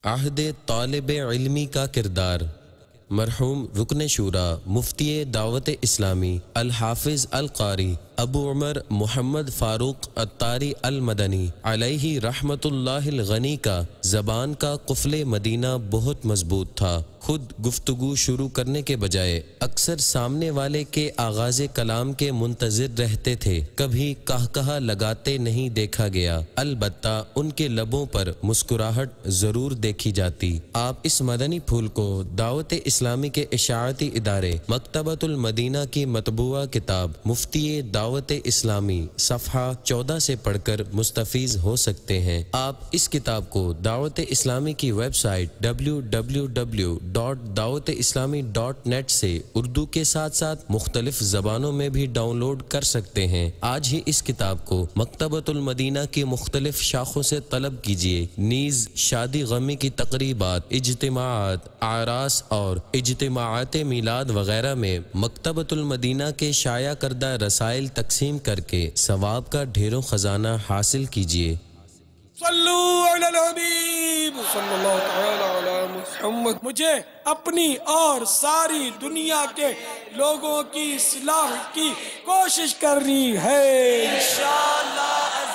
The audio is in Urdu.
عہد طالب علمی کا کردار۔ مرحوم رکن شورا مفتی دعوت اسلامی الحافظ القاری ابو عمر محمد فاروق عطاری المدنی علیہ رحمت اللہ الغنی کا زبان کا قفل مدینہ بہت مضبوط تھا۔ خود گفتگو شروع کرنے کے بجائے اکثر سامنے والے کے آغاز کلام کے منتظر رہتے تھے، کبھی کہا لگاتے نہیں دیکھا گیا، البتہ ان کے لبوں پر مسکراہٹ ضرور دیکھی جاتی۔ آپ اس مدنی پھول کو دعوت اسلامی کے اشاعتی ادارے مکتبۃ المدینہ کی مطبوعہ کتاب مفتی دعوت اسلامی صفحہ 14 سے پڑھ کر مستفیض ہو سکتے ہیں۔ آپ اس کتاب کو دعوت اسلامی کی ویب سائٹ www.dawat-islami.net سے اردو کے ساتھ ساتھ مختلف زبانوں میں بھی ڈاؤن لوڈ کر سکتے ہیں۔ آج ہی اس کتاب کو مکتبۃ المدینہ کی مختلف شاخوں سے طلب کیجیے۔ نیز شادی غمی کی تقریبات، اجتماعات، اعراس اور اجتماعات میلاد وغیرہ میں مکتبۃ المدینہ کے شائع کردہ رسائل تقسیم کر کے ثواب کا ڈھیروں خزانہ حاصل کیجیے۔ صلو علی الحبیب صلی اللہ تعالی علی محمد۔ مجھے اپنی اور ساری دنیا کے لوگوں کی اصلاح کی کوشش کرنی ہے انشاءاللہ۔